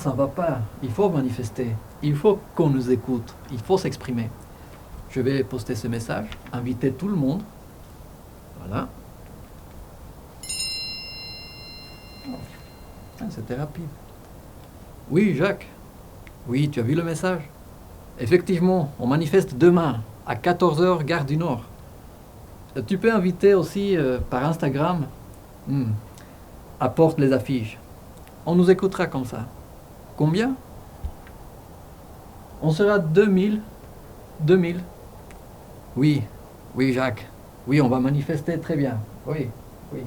ça va pas. Il faut manifester. Il faut qu'on nous écoute. Il faut s'exprimer. Je vais poster ce message, inviter tout le monde. Voilà. Ah, c'était rapide. Oui, Jacques. Oui, tu as vu le message? Effectivement, on manifeste demain à 14h, gare du Nord. Tu peux inviter aussi par Instagram. Apporte les affiches. On nous écoutera comme ça. Combien? On sera 2000. 2000. Oui, oui, Jacques. Oui, on va manifester très bien. Oui, oui.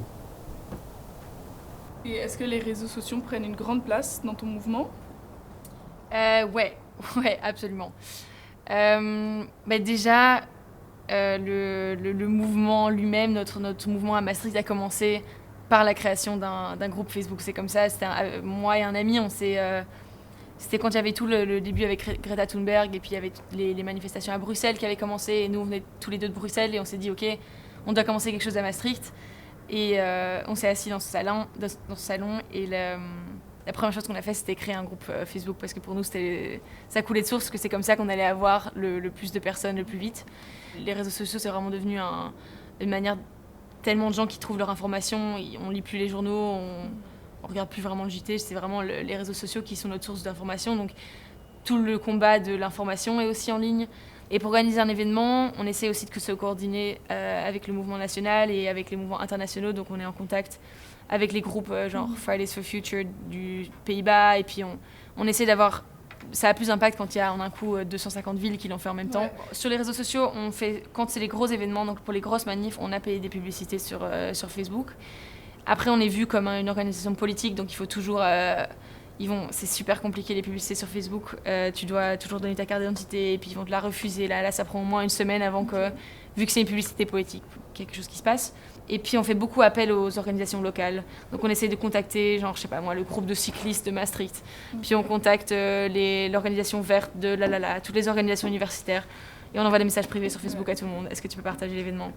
Et est-ce que les réseaux sociaux prennent une grande place dans ton mouvement? Ouais, ouais, absolument. Déjà, le mouvement lui-même, notre mouvement à Maastricht a commencé par la création d'un groupe Facebook. C'est comme ça, moi et un ami, c'était quand il y avait tout le début avec Greta Thunberg et puis il y avait les manifestations à Bruxelles qui avaient commencé et nous on venait tous les deux de Bruxelles et on s'est dit ok, on doit commencer quelque chose à Maastricht et on s'est assis dans ce salon et la première chose qu'on a fait c'était créer un groupe Facebook parce que pour nous ça coulait de source que c'est comme ça qu'on allait avoir le plus de personnes le plus vite. Les réseaux sociaux c'est vraiment devenu une manière, tellement de gens qui trouvent leur information, on lit plus les journaux, on regarde plus vraiment le JT, c'est vraiment les réseaux sociaux qui sont notre source d'information. Donc tout le combat de l'information est aussi en ligne. Et pour organiser un événement, on essaie aussi de se coordonner avec le mouvement national et avec les mouvements internationaux. Donc on est en contact avec les groupes genre Fridays for Future du Pays-Bas. Et puis on essaie d'avoir... Ça a plus d'impact quand il y a en un coup 250 villes qui l'ont fait en même temps. Sur les réseaux sociaux, quand c'est les gros événements, donc pour les grosses manifs, on a payé des publicités sur Facebook. Après, on est vu comme une organisation politique, donc il faut toujours... c'est super compliqué les publicités sur Facebook. Tu dois toujours donner ta carte d'identité et puis ils vont te la refuser. Là, ça prend au moins une semaine avant que, vu que c'est une publicité politique, quelque chose qui se passe. Et puis on fait beaucoup appel aux organisations locales. Donc on essaie de contacter, genre, je sais pas moi, le groupe de cyclistes de Maastricht. Puis on contacte l'organisation verte de toutes les organisations universitaires. Et on envoie des messages privés sur Facebook à tout le monde. Est-ce que tu peux partager l'événement?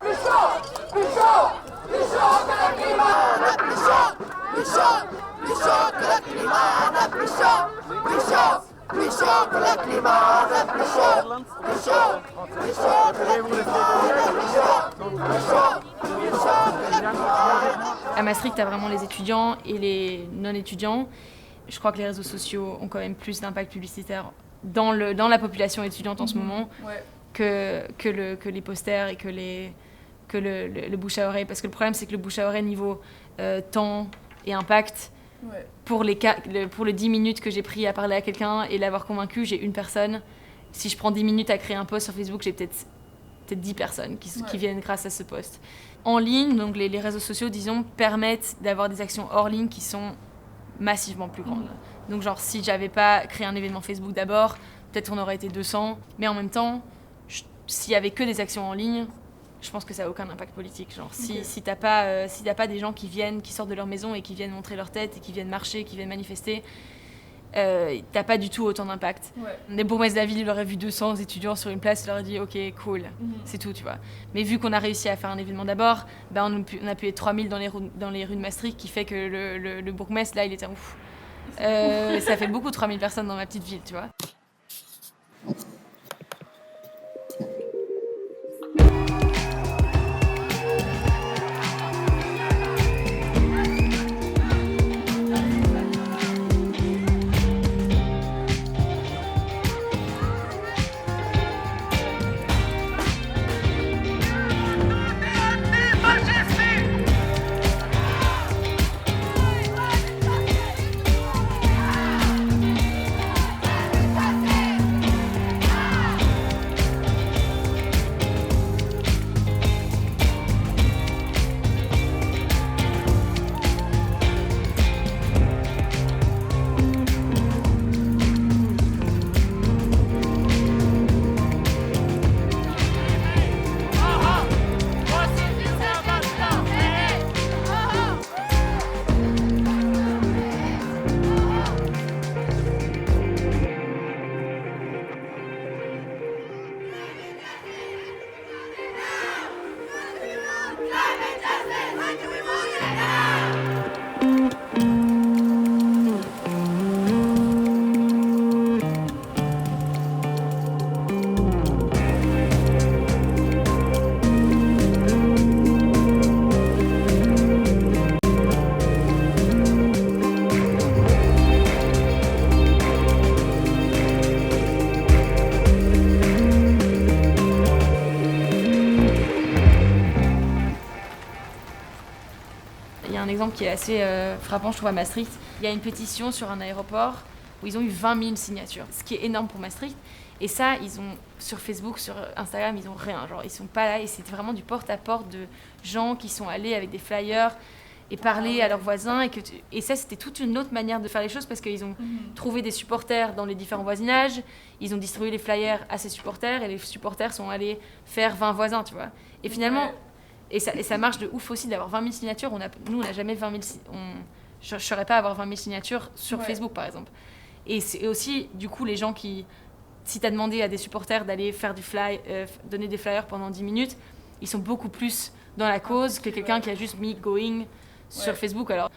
À Maastricht, tu as vraiment les étudiants et les non-étudiants. Je crois que les réseaux sociaux ont quand même plus d'impact publicitaire dans la population étudiante en ce moment que les posters et que le bouche à oreille. Parce que le problème, c'est que le bouche à oreille niveau temps et impact, pour les 10 minutes que j'ai pris à parler à quelqu'un et l'avoir convaincu, j'ai une personne. Si je prends 10 minutes à créer un post sur Facebook, j'ai peut-être 10 personnes qui viennent grâce à ce post. En ligne, donc les réseaux sociaux, disons, permettent d'avoir des actions hors ligne qui sont massivement plus grandes. Donc genre, si j'avais pas créé un événement Facebook d'abord, peut-être on aurait été 200. Mais en même temps, s'il y avait que des actions en ligne, je pense que ça n'a aucun impact politique. Genre, si t'as pas des gens qui sortent de leur maison et qui viennent montrer leur tête et qui viennent marcher, qui viennent manifester, t'as pas du tout autant d'impact. Les bourgmestres de la ville, ils auraient vu 200 étudiants sur une place, ils leur auraient dit ok, cool, c'est tout, tu vois. Mais vu qu'on a réussi à faire un événement d'abord, on a pu être 3000 dans les rues de Maastricht, qui fait que le bourgmestre, là, il était ouf. Ça fait beaucoup 3000 personnes dans ma petite ville, tu vois. un exemple qui est assez frappant, je trouve, à Maastricht. Il y a une pétition sur un aéroport où ils ont eu 20 000 signatures, ce qui est énorme pour Maastricht. Et ça, ils ont sur Facebook, sur Instagram, ils ont rien. Genre, ils sont pas là et c'est vraiment du porte-à-porte de gens qui sont allés avec des flyers et parler à leurs voisins. Et ça, c'était toute une autre manière de faire les choses parce qu'ils ont trouvé des supporters dans les différents voisinages. Ils ont distribué les flyers à ces supporters et les supporters sont allés faire 20 voisins, tu vois. Et finalement, et ça marche de ouf aussi d'avoir 20 000 signatures. Nous, on n'a jamais 20 000... Je ne saurais pas avoir 20 000 signatures sur Facebook, par exemple. Et c'est aussi, du coup, les gens qui... Si tu as demandé à des supporters d'aller faire donner des flyers pendant 10 minutes, ils sont beaucoup plus dans la cause que quelqu'un qui a juste mis going sur Facebook. Alors,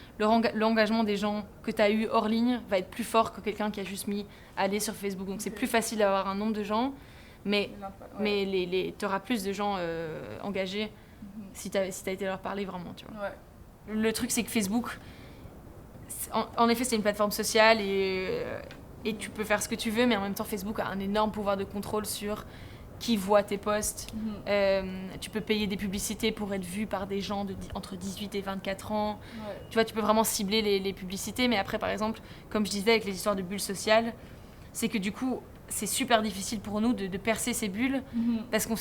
l'engagement des gens que tu as eu hors ligne va être plus fort que quelqu'un qui a juste mis aller sur Facebook. Donc, c'est plus facile d'avoir un nombre de gens, mais tu auras plus de gens engagés si tu as été leur parler vraiment. Tu vois. Le truc, c'est que Facebook, en effet, c'est une plateforme sociale et tu peux faire ce que tu veux, mais en même temps, Facebook a un énorme pouvoir de contrôle sur qui voit tes posts. Tu peux payer des publicités pour être vu par des gens entre 18 et 24 ans. Tu vois, tu peux vraiment cibler les publicités, mais après, par exemple, comme je disais avec les histoires de bulles sociales, c'est que du coup, c'est super difficile pour nous de percer ces bulles parce qu'on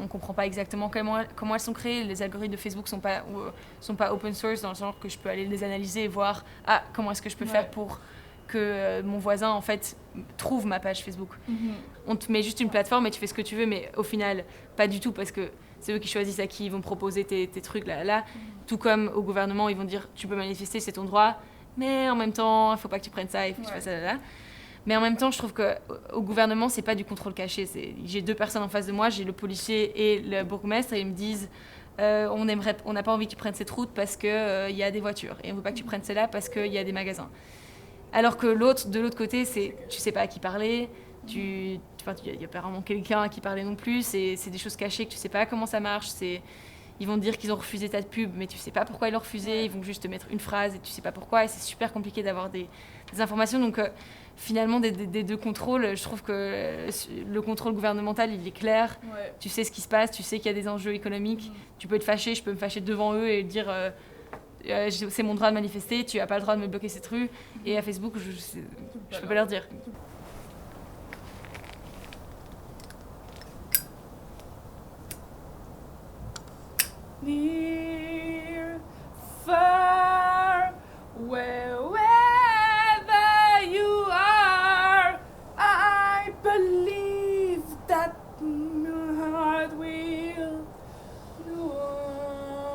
on comprend pas exactement comment elles sont créées. Les algorithmes de Facebook sont pas open source dans le sens que je peux aller les analyser et voir comment est-ce que je peux faire pour que mon voisin en fait trouve ma page Facebook. On te met juste une plateforme et tu fais ce que tu veux, mais au final pas du tout parce que c'est eux qui choisissent à qui ils vont proposer tes trucs là. Tout comme au gouvernement, ils vont dire tu peux manifester, c'est ton droit, mais en même temps il faut pas que tu prennes ça, il faut que tu fasses ça là. Mais en même temps, je trouve qu'au gouvernement, c'est pas du contrôle caché. J'ai deux personnes en face de moi, j'ai le policier et le bourgmestre, et ils me disent on n'a pas envie que tu prennes cette route parce qu'il y a des voitures, et on veut pas que tu prennes celle-là parce qu'il y a des magasins. Alors que de l'autre côté, tu sais pas à qui parler, il y a pas vraiment quelqu'un à qui parler non plus, c'est des choses cachées que tu sais pas comment ça marche, ils vont te dire qu'ils ont refusé ta pub, mais tu sais pas pourquoi ils l'ont refusé, ils vont juste te mettre une phrase et tu sais pas pourquoi, et c'est super compliqué d'avoir des informations. Donc finalement, des deux contrôles, je trouve que le contrôle gouvernemental, il est clair, tu sais ce qui se passe, tu sais qu'il y a des enjeux économiques, tu peux te fâcher, je peux me fâcher devant eux et dire c'est mon droit de manifester, tu n'as pas le droit de me bloquer cette rue, et à Facebook, je peux pas leur dire. Near, far, wherever you are, I believe that my heart will go on.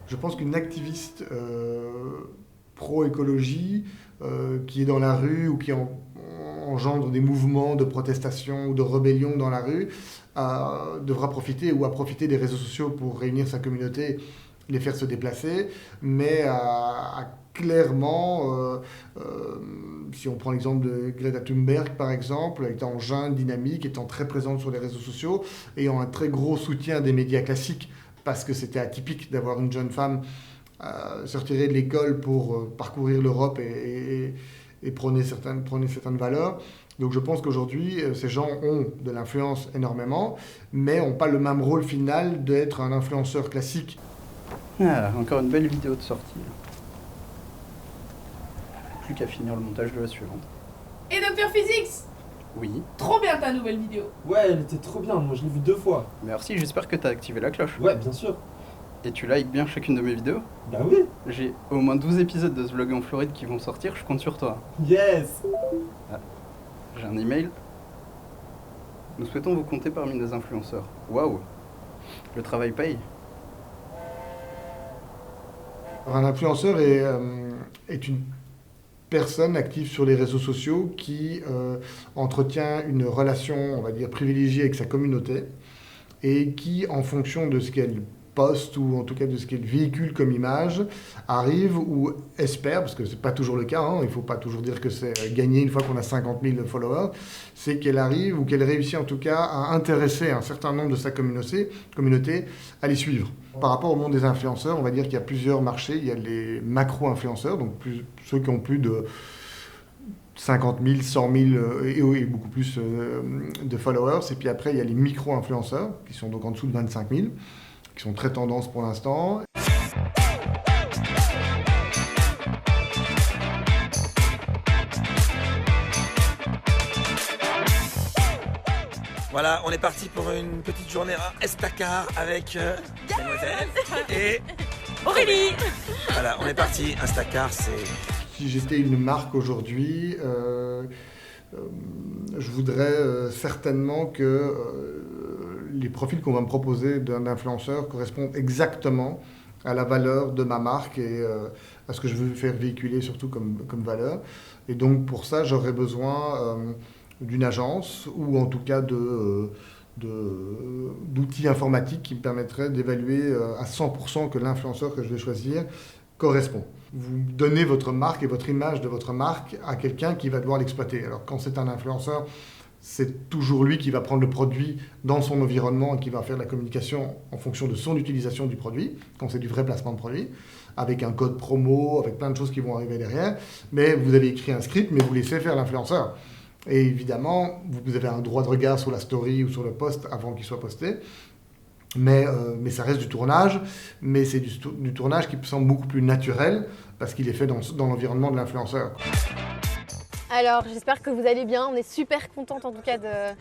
Je pense qu'une activiste pro-écologie qui est dans la rue ou qui engendre des mouvements de protestation ou de rébellion dans la rue devra profiter ou a profité des réseaux sociaux pour réunir sa communauté, les faire se déplacer, mais a clairement, si on prend l'exemple de Greta Thunberg par exemple, étant jeune, dynamique, étant très présente sur les réseaux sociaux, ayant un très gros soutien des médias classiques, parce que c'était atypique d'avoir une jeune femme se retirer de l'école pour parcourir l'Europe et prôner certaines valeurs. Donc je pense qu'aujourd'hui, ces gens ont de l'influence énormément, mais n'ont pas le même rôle final d'être un influenceur classique. Ah, encore une belle vidéo de sortie. Plus qu'à finir le montage de la suivante. Et Dr Physics, Oui. trop bien ta nouvelle vidéo. Ouais, elle était trop bien, moi je l'ai vue 2 fois. Merci, j'espère que t'as activé la cloche. Ouais, bien sûr. Et tu likes bien chacune de mes vidéos? Bah oui. J'ai au moins 12 épisodes de ce vlog en Floride qui vont sortir, je compte sur toi. Yes. J'ai un email. Nous souhaitons vous compter parmi nos influenceurs. Waouh. Le travail paye. Alors, un influenceur est une personne active sur les réseaux sociaux qui entretient une relation, on va dire, privilégiée avec sa communauté et qui, en fonction de ce qu'elle poste ou en tout cas de ce qu'elle véhicule comme image, arrive ou espère, parce que c'est pas toujours le cas, il faut pas toujours dire que c'est gagné une fois qu'on a 50 000 followers, c'est qu'elle arrive ou qu'elle réussit en tout cas à intéresser un certain nombre de sa communauté à les suivre. Par rapport au monde des influenceurs, on va dire qu'il y a plusieurs marchés. Il y a les macro-influenceurs, donc ceux qui ont plus de 50 000, 100 000 et beaucoup plus de followers. Et puis après, il y a les micro-influenceurs, qui sont donc en dessous de 25 000, qui qui sont très tendances pour l'instant. Voilà, on est parti pour une petite journée à Estacar avec Mademoiselle et Aurélie. Voilà, on est parti. Estacar, c'est... Si j'étais une marque aujourd'hui, je voudrais certainement que les profils qu'on va me proposer d'un influenceur correspondent exactement à la valeur de ma marque et à ce que je veux faire véhiculer surtout comme valeur. Et donc pour ça, j'aurais besoin d'une agence ou en tout cas d'outils informatiques qui me permettraient d'évaluer à 100% que l'influenceur que je vais choisir correspond. Vous donnez votre marque et votre image de votre marque à quelqu'un qui va devoir l'exploiter. Alors quand c'est un influenceur, c'est toujours lui qui va prendre le produit dans son environnement et qui va faire la communication en fonction de son utilisation du produit, quand c'est du vrai placement de produit, avec un code promo, avec plein de choses qui vont arriver derrière. Mais vous avez écrit un script, mais vous laissez faire l'influenceur. Et évidemment, vous avez un droit de regard sur la story ou sur le post avant qu'il soit posté. Mais ça reste du tournage, mais c'est du tournage qui me semble beaucoup plus naturel parce qu'il est fait dans l'environnement de l'influenceur. Alors, j'espère que vous allez bien. On est super contente en tout cas de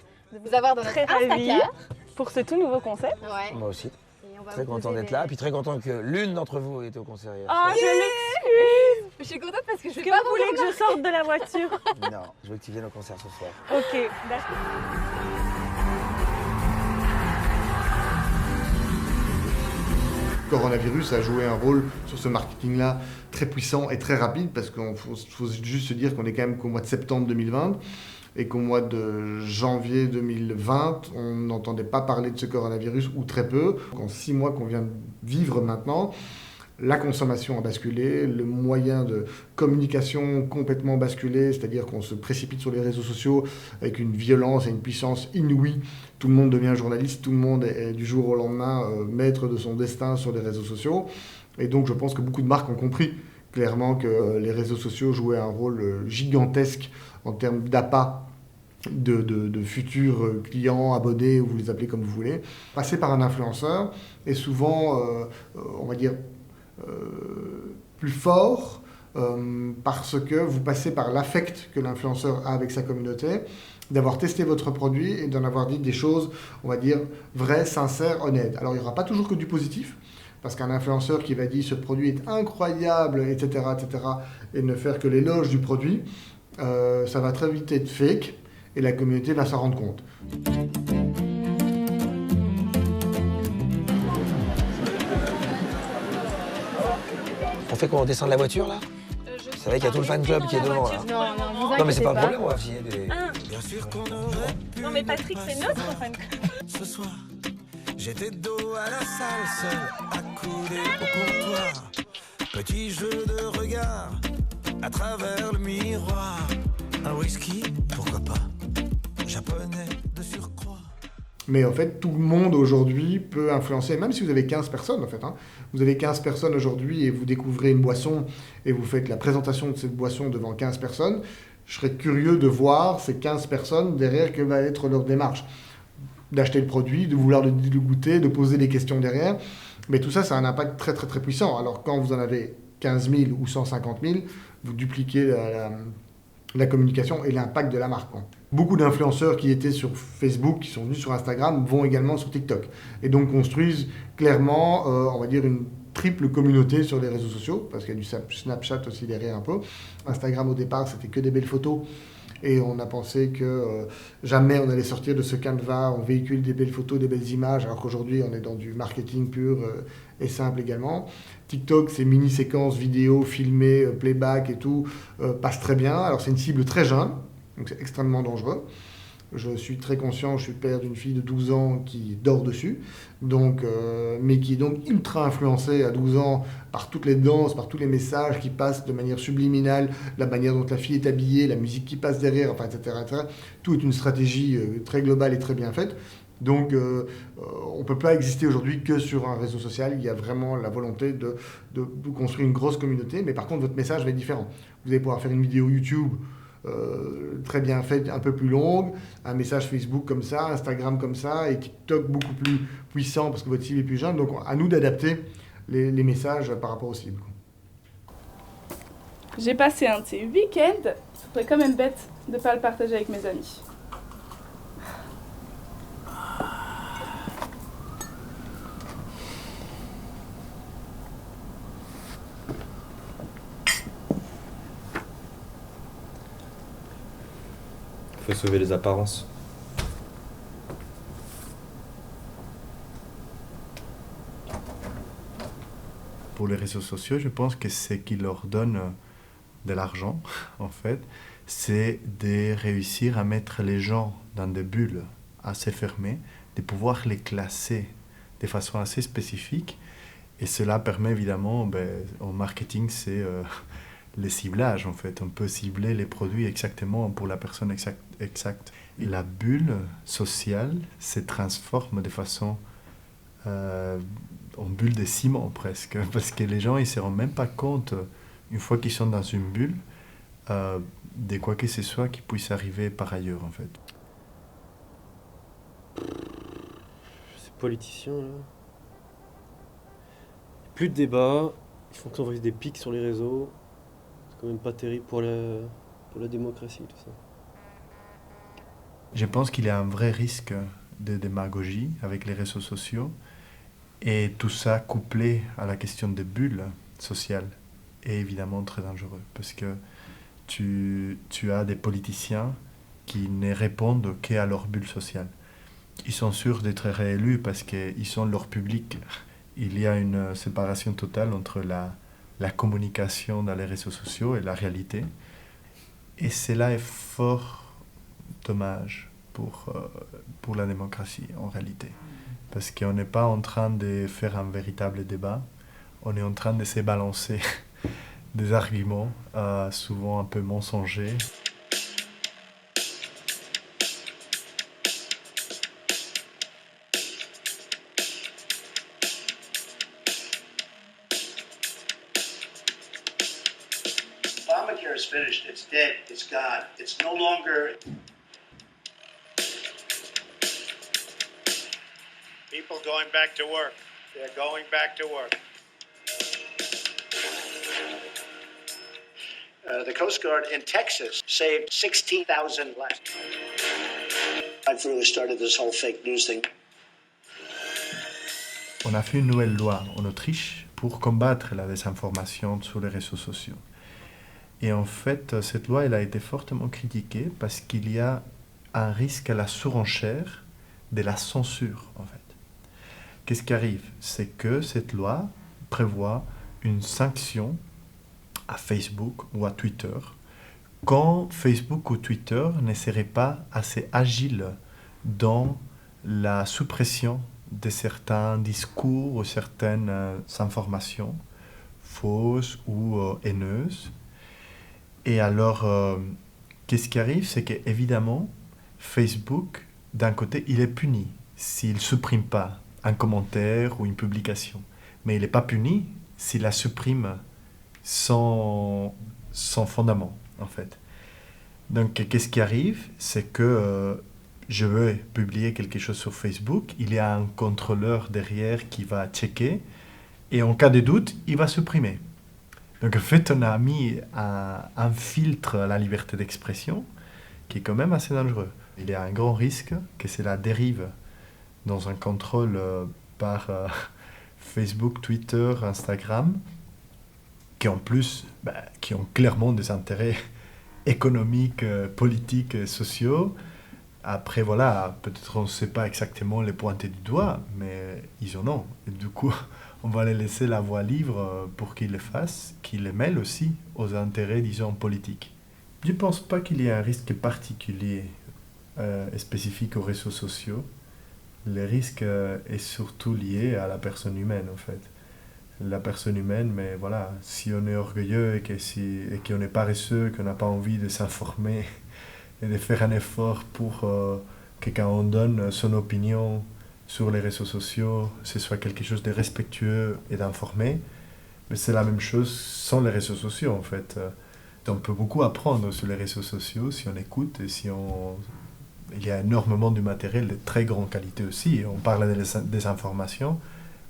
vous avoir dans notre Instacar. Pour ce tout nouveau concept. Ouais. Moi aussi. Et on va Très vous content poser d'être là, puis très content que l'une d'entre vous ait au concert hier. Oh, je m'excuse. Je suis contente parce que je vais Que pas vous voulez que je sorte de la voiture? Non, je veux que tu viennes au concert ce soir. Ok, d'accord. Coronavirus a joué un rôle sur ce marketing-là très puissant et très rapide parce qu'il faut juste se dire qu'on est quand même qu'au mois de septembre 2020 et qu'au mois de janvier 2020, on n'entendait pas parler de ce coronavirus ou très peu. En 6 mois qu'on vient de vivre maintenant, la consommation a basculé, le moyen de communication complètement basculé, c'est-à-dire qu'on se précipite sur les réseaux sociaux avec une violence et une puissance inouïe. Tout le monde devient journaliste, tout le monde est du jour au lendemain maître de son destin sur les réseaux sociaux. Et donc je pense que beaucoup de marques ont compris clairement que les réseaux sociaux jouaient un rôle gigantesque en termes d'appât de futurs clients, abonnés, ou vous les appelez comme vous voulez. Passer par un influenceur est souvent, on va dire, plus fort parce que vous passez par l'affect que l'influenceur a avec sa communauté, d'avoir testé votre produit et d'en avoir dit des choses, on va dire, vraies, sincères, honnêtes. Alors il n'y aura pas toujours que du positif, parce qu'un influenceur qui va dire ce produit est incroyable, etc., et ne faire que l'éloge du produit, ça va très vite être fake et la communauté va s'en rendre compte. On fait quoi, on descend de la voiture là? Vous savez qu'il y a tout le fan club qui est devant là. Non, Mais c'est pas un problème, on va signer des... Bien sûr qu'on aurait pu. Non mais Patrick, c'est notre fan club. Ce soir, j'étais dos à la salle, seul, accoudé au comptoir. Petit jeu de regard, à travers le miroir. Un whisky, pourquoi pas, japonais de surcroît. Mais en fait, tout le monde aujourd'hui peut influencer, même si vous avez 15 personnes en fait. Vous avez 15 personnes aujourd'hui et vous découvrez une boisson et vous faites la présentation de cette boisson devant 15 personnes. Je serais curieux de voir ces 15 personnes derrière quelle va être leur démarche. D'acheter le produit, de vouloir le goûter, de poser des questions derrière. Mais tout ça, ça a un impact très très très puissant. Alors quand vous en avez 15 000 ou 150 000, vous dupliquez la communication et l'impact de la marque. Beaucoup d'influenceurs qui étaient sur Facebook, qui sont venus sur Instagram, vont également sur TikTok. Et donc construisent clairement, on va dire, une triple communauté sur les réseaux sociaux, parce qu'il y a du Snapchat aussi derrière un peu. Instagram au départ, c'était que des belles photos. Et on a pensé que jamais on allait sortir de ce canevas, on véhicule des belles photos, des belles images, alors qu'aujourd'hui on est dans du marketing pur et simple également. TikTok, ces mini-séquences vidéo filmées, playback et tout, passent très bien. Alors c'est une cible très jeune, donc c'est extrêmement dangereux. Je suis très conscient, je suis père d'une fille de 12 ans qui dort dessus, donc, mais qui est donc ultra influencée à 12 ans par toutes les danses, par tous les messages qui passent de manière subliminale, la manière dont la fille est habillée, la musique qui passe derrière, enfin, etc., etc. Tout est une stratégie très globale et très bien faite. Donc on ne peut pas exister aujourd'hui que sur un réseau social. Il y a vraiment la volonté de construire une grosse communauté, mais par contre votre message va être différent. Vous allez pouvoir faire une vidéo YouTube très bien faites, un peu plus longues, un message Facebook comme ça, Instagram comme ça, et TikTok beaucoup plus puissant parce que votre cible est plus jeune. Donc à nous d'adapter les messages par rapport aux cibles. J'ai passé un de ces week-ends, ce serait quand même bête de ne pas le partager avec mes amis. Faut sauver les apparences. Pour les réseaux sociaux, je pense que ce qui leur donne de l'argent, en fait, c'est de réussir à mettre les gens dans des bulles assez fermées, de pouvoir les classer de façon assez spécifique. Et cela permet évidemment, en marketing, c'est les ciblages, en fait. On peut cibler les produits exactement pour la personne exacte. Et la bulle sociale se transforme de façon en bulle de ciment presque, parce que les gens ils se rendent même pas compte, une fois qu'ils sont dans une bulle, de quoi que ce soit qui puisse arriver par ailleurs, en fait. Ces politiciens, là. Plus de débat, ils font qu'envoyer des pics sur les réseaux. C'est quand même pas terrible pour la démocratie, tout ça. Je pense qu'il y a un vrai risque de démagogie avec les réseaux sociaux, et tout ça couplé à la question des bulles sociales est évidemment très dangereux, parce que tu as des politiciens qui ne répondent qu'à leur bulle sociale. Ils sont sûrs d'être réélus parce qu'ils sont leur public. Il y a une séparation totale entre la communication dans les réseaux sociaux et la réalité. Et cela est fort dommage pour la démocratie en réalité. Parce qu'on n'est pas en train de faire un véritable débat, on est en train de se balancer des arguments, souvent un peu mensongers. Obamacare is finished. It's dead. It's gone. It's no longer. People going back to work. They're going back to work. The Coast Guard in Texas saved 16,000 lives. I've really started this whole fake news thing. On a fait une nouvelle loi en Autriche pour combattre la désinformation sur les réseaux sociaux. Et en fait, cette loi elle a été fortement critiquée parce qu'il y a un risque à la surenchère de la censure, en fait. Qu'est-ce qui arrive? C'est que cette loi prévoit une sanction à Facebook ou à Twitter quand Facebook ou Twitter ne seraient pas assez agiles dans la suppression de certains discours ou certaines informations fausses ou haineuses. Et alors, qu'est-ce qui arrive? C'est qu'évidemment, Facebook, d'un côté, il est puni s'il ne supprime pas un commentaire ou une publication. Mais il n'est pas puni s'il la supprime sans fondement, en fait. Donc, qu'est-ce qui arrive? C'est que je veux publier quelque chose sur Facebook, il y a un contrôleur derrière qui va checker, et en cas de doute, il va supprimer. Donc, en fait, on a mis un filtre à la liberté d'expression qui est quand même assez dangereux. Il y a un grand risque que c'est la dérive dans un contrôle par Facebook, Twitter, Instagram, qui en plus, qui ont clairement des intérêts économiques, politiques, sociaux. Après, voilà, peut-être on ne sait pas exactement les pointer du doigt, mais ils en ont. Et du coup, on va les laisser la voie libre pour qu'ils le fassent, qu'ils les mêlent aussi aux intérêts, disons, politiques. Je ne pense pas qu'il y ait un risque particulier et spécifique aux réseaux sociaux. Le risque est surtout lié à la personne humaine, en fait. La personne humaine, mais voilà, si on est orgueilleux et qu'on est paresseux, qu'on n'a pas envie de s'informer et de faire un effort pour que quand on donne son opinion sur les réseaux sociaux, ce soit quelque chose de respectueux et d'informé. Mais c'est la même chose sans les réseaux sociaux, en fait. On peut beaucoup apprendre sur les réseaux sociaux si on écoute et si on... Il y a énormément de matériel de très grande qualité aussi. On parle des informations.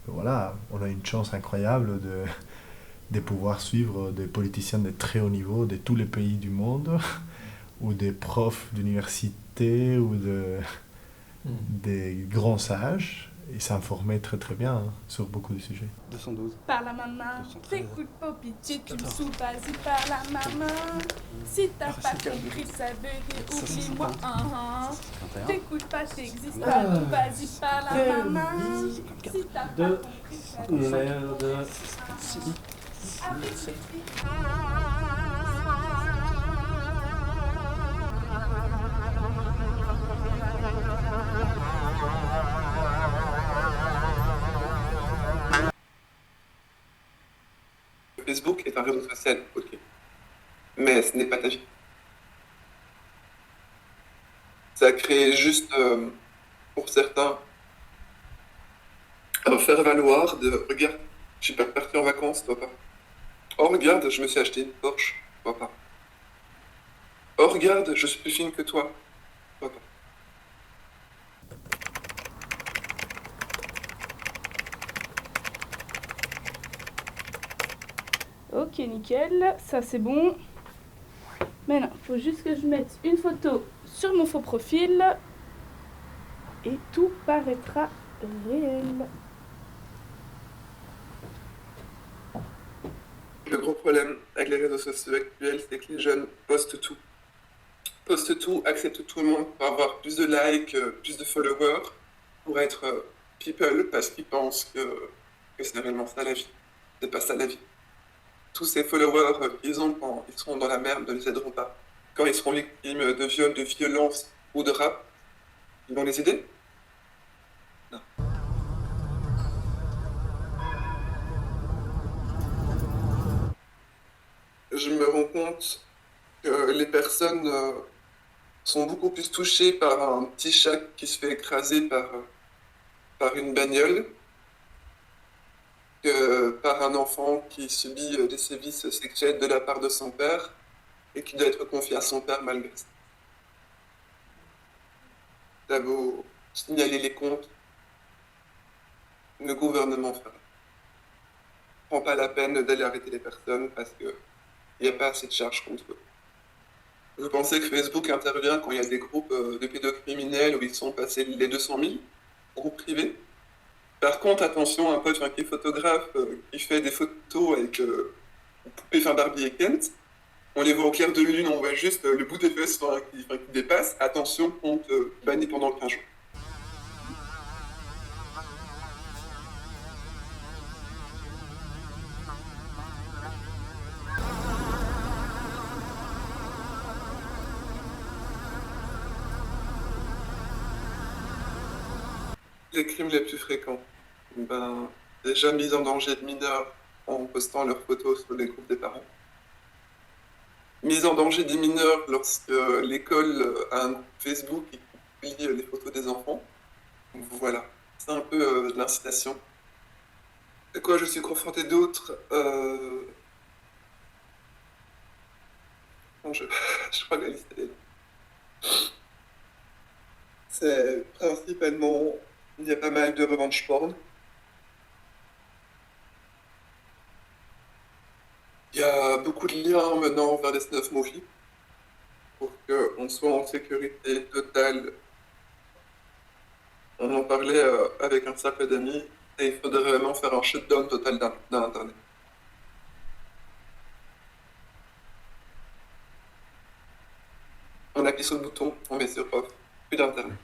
Voilà, on a une chance incroyable de pouvoir suivre des politiciens de très haut niveau de tous les pays du monde, ou des profs d'université, ou des grands sages, et s'informer très très bien sur beaucoup de sujets. 212. Par la maman, t'écoutes pas pitié, tu me saoules, vas-y par la maman. Si t'as pas compris, ça veut dire oublie-moi. T'écoutes pas, t'existes pas, vas-y par la maman. Si t'as pas compris, ça veut dire Merde. Facebook est un réseau social, ok. Mais ce n'est pas ta vie. Ça a créé juste, pour certains, un faire-valoir de « Regarde, je suis pas parti en vacances, toi pas. Oh, regarde, je me suis acheté une Porsche, toi pas. Oh, regarde, je suis plus fine que toi, toi pas. » Ok, nickel, ça c'est bon. Maintenant, il faut juste que je mette une photo sur mon faux profil et tout paraîtra réel. Le gros problème avec les réseaux sociaux actuels, c'est que les jeunes postent tout. Postent tout, acceptent tout le monde pour avoir plus de likes, plus de followers, pour être people, parce qu'ils pensent que c'est réellement ça la vie. C'est pas ça la vie. Tous ces followers qu'ils ont quand ils seront dans la merde ne les aideront pas. Quand ils seront victimes de viols, de violences ou de rap, ils vont les aider? Non. Je me rends compte que les personnes sont beaucoup plus touchées par un petit chat qui se fait écraser par une bagnole que par un enfant qui subit des sévices sexuels de la part de son père et qui doit être confié à son père malgré ça. Ça vaut signaler les comptes, le gouvernement prend pas la peine d'aller arrêter les personnes parce qu'il n'y a pas assez de charges contre eux. Vous pensez que Facebook intervient quand il y a des groupes de pédocriminels où ils sont passés les 200 000, groupes privés? Par contre, attention, un pote qui est photographe, qui fait des photos avec poupées Barbie et Kent, on les voit au clair de lune, on voit juste le bout des fesses qui dépasse. Attention, on te bannit pendant 15 jours. Les crimes les plus fréquents. Déjà mise en danger de mineurs en postant leurs photos sur les groupes des parents. Mise en danger des mineurs lorsque l'école a un groupe Facebook qui publie les photos des enfants. Voilà, c'est un peu de l'incitation. À quoi je suis confronté d'autres Non, je crois que la liste est là. C'est principalement, il y a pas mal de revenge porn. Il y a beaucoup de liens maintenant vers les snuff movies pour qu'on soit en sécurité totale. On en parlait avec un cercle d'amis et il faudrait vraiment faire un shutdown total d'Internet. On appuie sur le bouton, on met sur off, plus d'Internet.